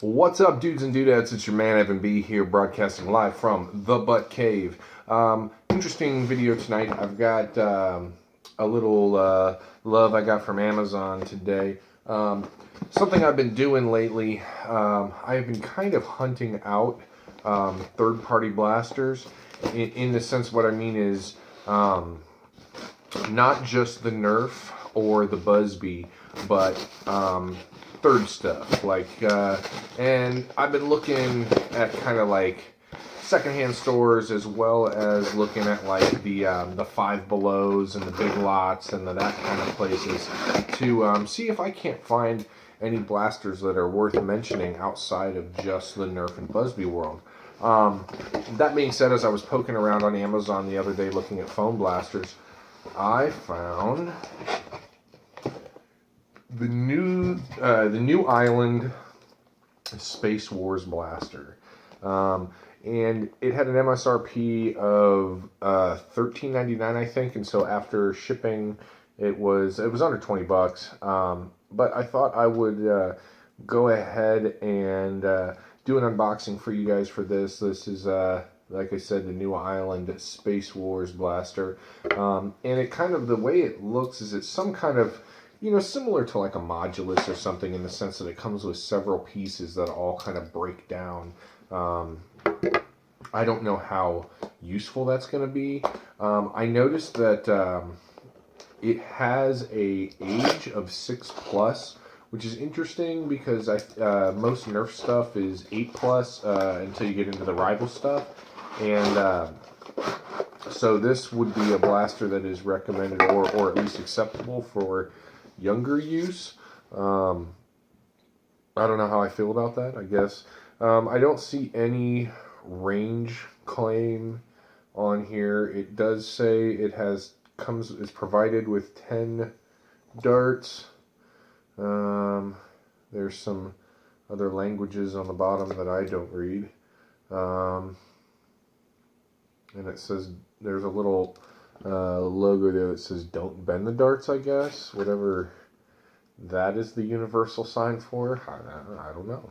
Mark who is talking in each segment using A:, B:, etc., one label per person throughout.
A: What's up, dudes and dudettes? It's your man Evan B here, broadcasting live from the Butt Cave. Interesting video tonight. I've got a little love I got from Amazon today. Something I've been doing lately. I've been kind of hunting out third-party blasters. In the sense, what I mean is not just the NERF or the Busby, but third stuff, like and I've been looking at kind of like secondhand stores, as well as looking at like the Five Belows and the Big Lots and that kind of places to see if I can't find any blasters that are worth mentioning outside of just the NERF and Busby world. That being said, as I was poking around on Amazon the other day looking at foam blasters, I found the New Island Space Wars blaster, and it had an MSRP of $13.99, I think, and so after shipping, it was under $20. But I thought I would go ahead and do an unboxing for you guys for this. This is like I said, the New Island Space Wars blaster, and it kind of, the way it looks is it's some kind of, similar to like a modulus or something, in the sense that it comes with several pieces that all kind of break down. I don't know how useful that's going to be. I noticed that it has a age of 6+, which is interesting because most NERF stuff is 8+ until you get into the rival stuff. And so this would be a blaster that is recommended or at least acceptable for younger use. I don't know how I feel about that, I guess. I don't see any range claim on here. It does say it is provided with 10 darts. There's some other languages on the bottom that I don't read. And it says, there's a little logo there that says "Don't bend the darts," I guess. Whatever that is the universal sign for. I don't know.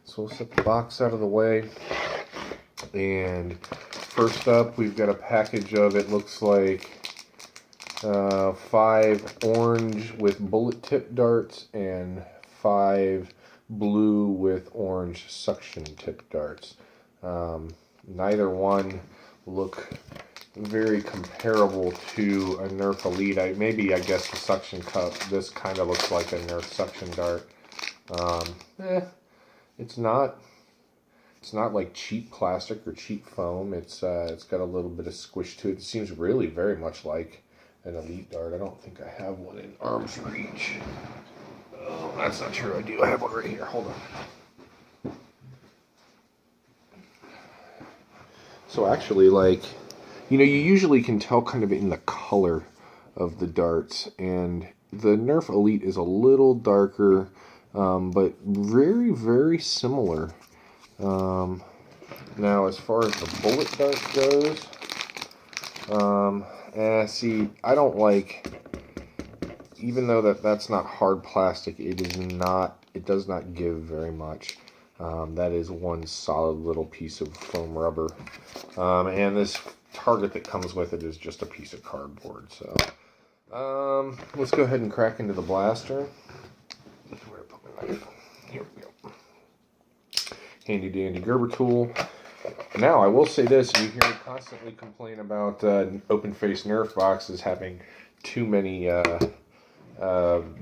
A: So we'll set the box out of the way. And first up, we've got a package of, it looks like 5 orange with bullet tip darts and 5 blue with orange suction tip darts. Neither one look very comparable to a NERF Elite. Maybe I guess the suction cup, this kind of looks like a NERF suction dart. It's not like cheap plastic or cheap foam. It's got a little bit of squish to it. It seems really very much like an Elite dart. I don't think I have one in arm's reach. Oh, that's not true. I do. I have one right here. Hold on. So actually, like, you usually can tell kind of in the color of the darts, and the NERF Elite is a little darker, but very, very similar. Now, as far as the bullet dart goes, see, I don't like, even though that's not hard plastic, it does not give very much. That is one solid little piece of foam rubber. And this target that comes with it is just a piece of cardboard. So, let's go ahead and crack into the blaster. Where to put my knife? Here we go. Handy dandy Gerber tool. Now, I will say this: you hear me constantly complain about open face NERF boxes having too many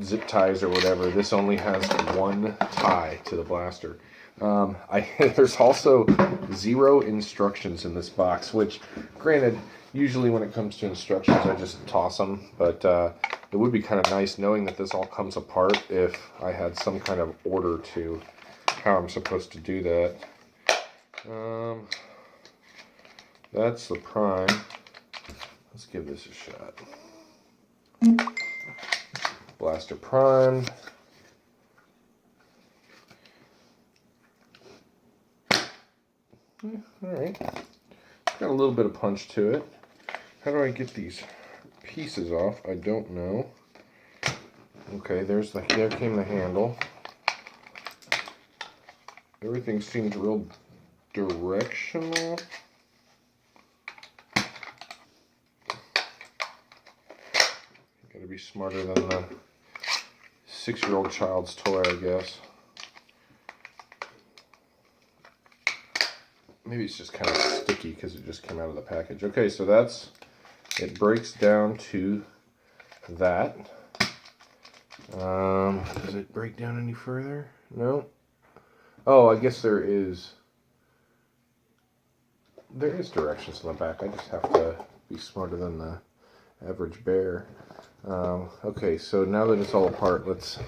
A: zip ties or whatever. This only has one tie to the blaster. There's also 0 instructions in this box, which, granted, usually when it comes to instructions, I just toss them, but it would be kind of nice knowing that this all comes apart if I had some kind of order to how I'm supposed to do that. That's the prime. Let's give this a shot. Blaster primed. Alright, got a little bit of punch to it. How do I get these pieces off? I don't know. Okay, there came the handle. Everything seems real directional. Gotta be smarter than the 6-year-old child's toy, I guess. Maybe it's just kind of sticky because it just came out of the package. Okay, so that's, it breaks down to that. Does it break down any further? No. Oh, I guess there is directions on the back. I just have to be smarter than the average bear. Okay, so now that it's all apart, let's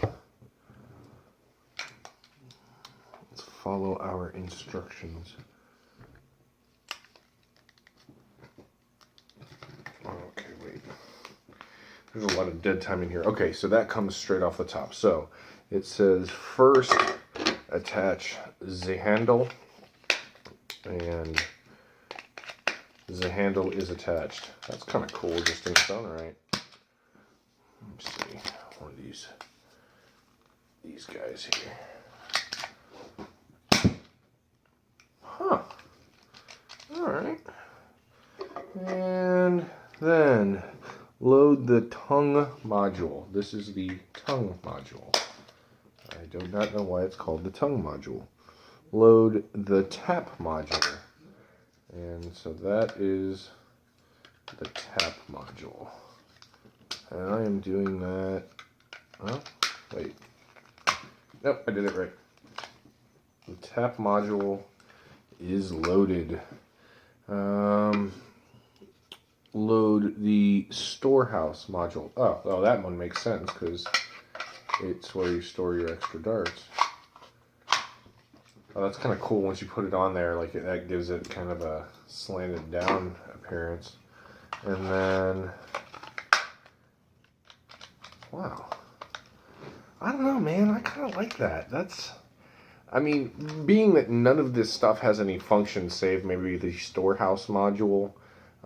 A: follow our instructions. Okay, wait. There's a lot of dead time in here. Okay, so that comes straight off the top. So it says first attach the handle, and the handle is attached. That's kind of cool just in its own right. Let's see, one of these guys here. Huh. Alright. And then load the tongue module. This is the tongue module. I do not know why it's called the tongue module. Load the tap module. And so that is the tap module. And I am doing that. Oh, wait. Nope, I did it right. The tap module is loaded. Load the storehouse module. Oh, that one makes sense because it's where you store your extra darts. Oh, that's kind of cool once you put it on there. Like that gives it kind of a slanted down appearance. And then, wow. I don't know, man. I kind of like that. I mean, being that none of this stuff has any function save maybe the storehouse module.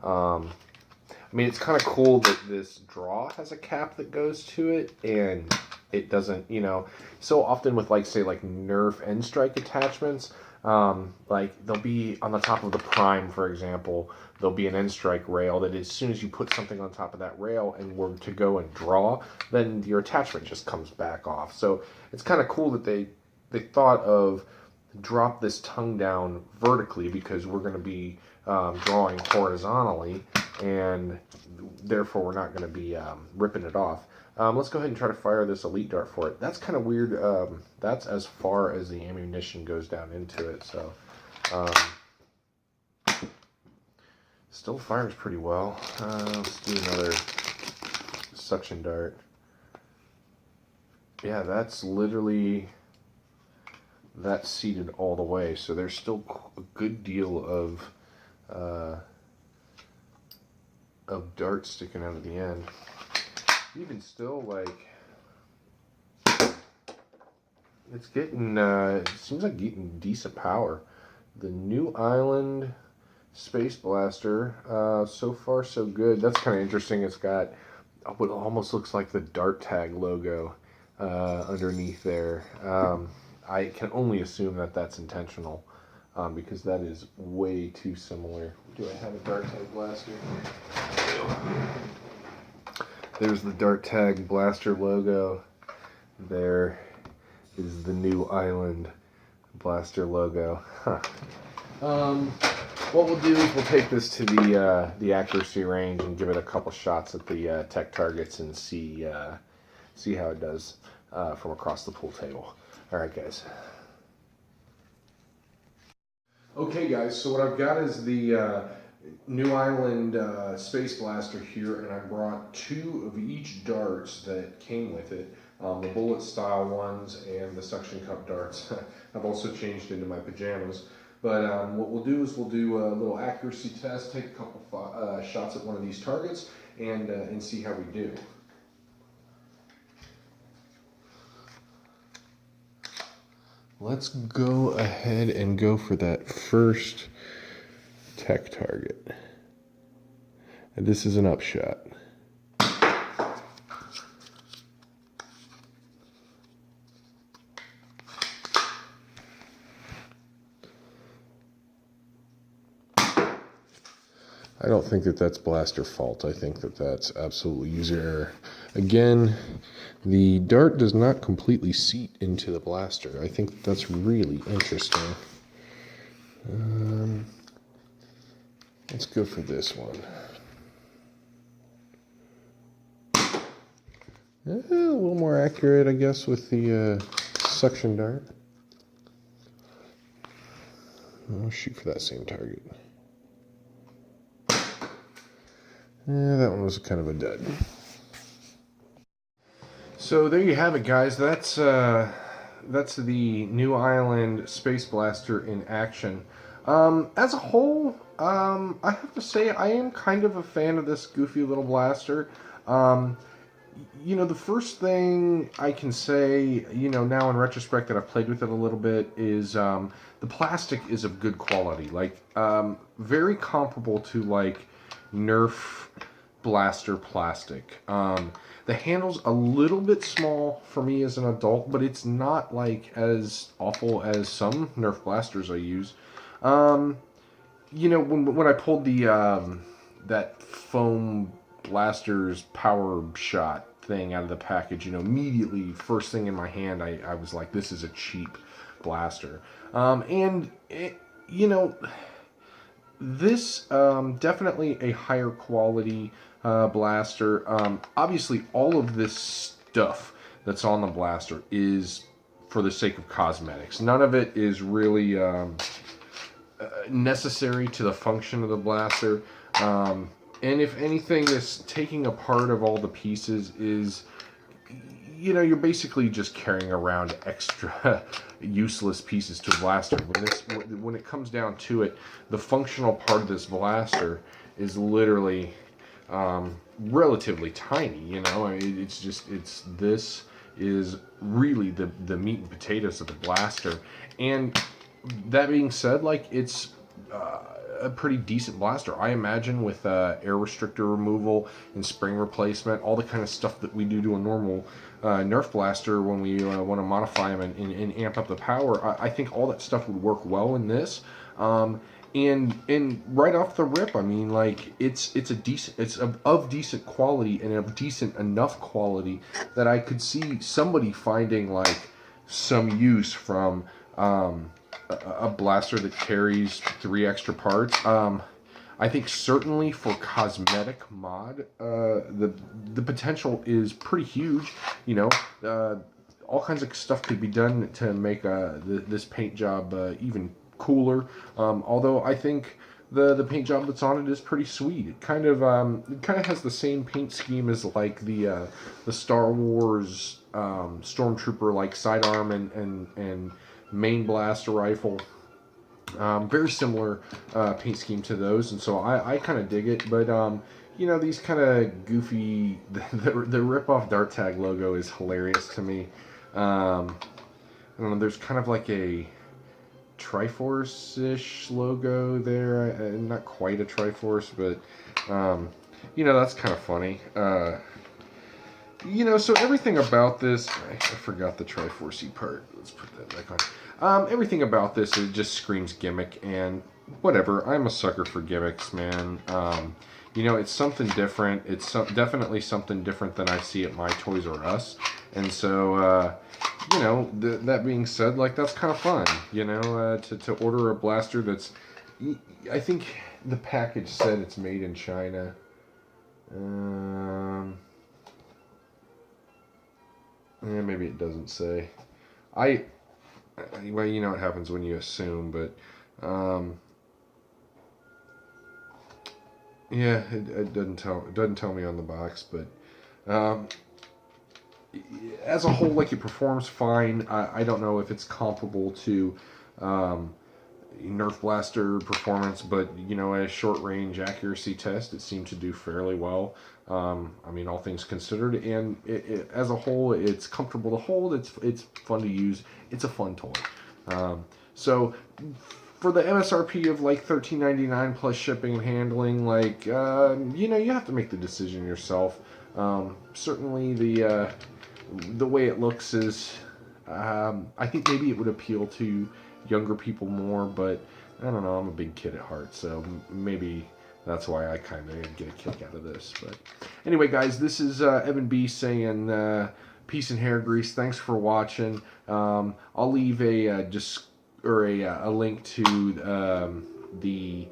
A: I mean, it's kind of cool that this draw has a cap that goes to it, and it doesn't, you know, so often with like, say, like NERF end strike attachments, like they'll be on the top of the prime, for example, there'll be an end strike rail that as soon as you put something on top of that rail and were to go and draw, then your attachment just comes back off. So it's kind of cool that they thought of drop this tongue down vertically because we're going to be drawing horizontally, and therefore we're not going to be ripping it off. Let's go ahead and try to fire this elite dart for it. That's kind of weird. That's as far as the ammunition goes down into it, so still fires pretty well. Let's do another suction dart. Yeah, that's literally, that's seated all the way, so there's still a good deal of dart sticking out of the end. Even still, like, it's getting, it seems like getting decent power. The Newisland Space Blaster, so far so good. That's kind of interesting. It's got what almost looks like the dart tag logo underneath there. I can only assume that that's intentional because that is way too similar. Do I have a dart tag blaster? There's the dart tag blaster logo. There is the Newisland blaster logo. Huh. What we'll do is we'll take this to the accuracy range and give it a couple shots at the tech targets and see how it does from across the pool table. All right, guys. Okay, guys. So what I've got is the Newisland Space Blaster here, and I brought 2 of each darts that came with it. The bullet style ones and the suction cup darts. I've also changed into my pajamas. But what we'll do is we'll do a little accuracy test, take a couple shots at one of these targets, and see how we do. Let's go ahead and go for that first tech target. And this is an upshot. I don't think that that's blaster fault. I think that that's absolutely user error. Again, the dart does not completely seat into the blaster. I think that's really interesting. Let's go for this one. A little more accurate, I guess, with the suction dart. I'll shoot for that same target. Yeah, that one was kind of a dud. So there you have it, guys. That's the Newisland Space Blaster in action. As a whole, I have to say I am kind of a fan of this goofy little blaster. You know, the first thing I can say, you know, now in retrospect that I've played with it a little bit is the plastic is of good quality. Like, very comparable to, like, NERF blaster plastic. The handle's a little bit small for me as an adult, but it's not, like, as awful as some NERF blasters I use. You know, when I pulled the, that foam blaster's power shot thing out of the package, you know, immediately first thing in my hand I was like, this is a cheap blaster. And it, you know, this definitely a higher quality blaster. Obviously all of this stuff that's on the blaster is for the sake of cosmetics. None of it is really necessary to the function of the blaster. And if anything, this taking apart of all the pieces is, you know, you're basically just carrying around extra useless pieces to a blaster. When it comes down to it, the functional part of this blaster is literally relatively tiny. You know, this is really the meat and potatoes of the blaster. And that being said, like, it's a pretty decent blaster. I imagine with air restrictor removal and spring replacement, all the kind of stuff that we do to a normal NERF blaster when we want to modify them and amp up the power, I think all that stuff would work well in this. And right off the rip, I mean, like, it's of decent quality and of decent enough quality that I could see somebody finding like some use from a blaster that carries 3 extra parts. I think certainly for cosmetic mod, the potential is pretty huge. You know, all kinds of stuff could be done to make this paint job even cooler. Although I think the paint job that's on it is pretty sweet. It kind of has the same paint scheme as like the Star Wars Stormtrooper like sidearm and main blaster rifle. Very similar paint scheme to those, and so I kind of dig it. But you know, these kind of goofy the rip-off dart tag logo is hilarious to me. I don't know, there's kind of like a Triforce-ish logo there. Not quite a Triforce, but you know, that's kind of funny. You know, so everything about this, I forgot the Triforce-y part. Let's put that back on. Everything about this, it just screams gimmick, and whatever. I'm a sucker for gimmicks, man. You know, it's something different. It's definitely something different than I see at my Toys R Us. And so, you know, that being said, like, that's kind of fun, you know, to order a blaster that's, I think the package said it's made in China. Yeah, maybe it doesn't say. Well, you know what happens when you assume, but yeah, it doesn't tell me on the box, but as a whole, like, it performs fine. I don't know if it's comparable to Nerf blaster performance, but you know, a short range accuracy test, it seemed to do fairly well. I mean, all things considered, and as a whole, it's comfortable to hold. It's fun to use. It's a fun toy. So for the MSRP of like $13.99 plus shipping and handling, like, you know, you have to make the decision yourself. Certainly the way it looks is, I think maybe it would appeal to younger people more, but I don't know, I'm a big kid at heart, so maybe that's why I kind of get a kick out of this. But anyway, guys, this is Evan B saying peace and hair grease. Thanks for watching. I'll leave a link to the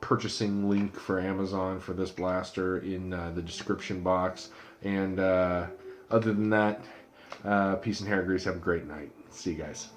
A: purchasing link for Amazon for this blaster in the description box. And other than that, peace and hair grease. Have a great night. See you guys.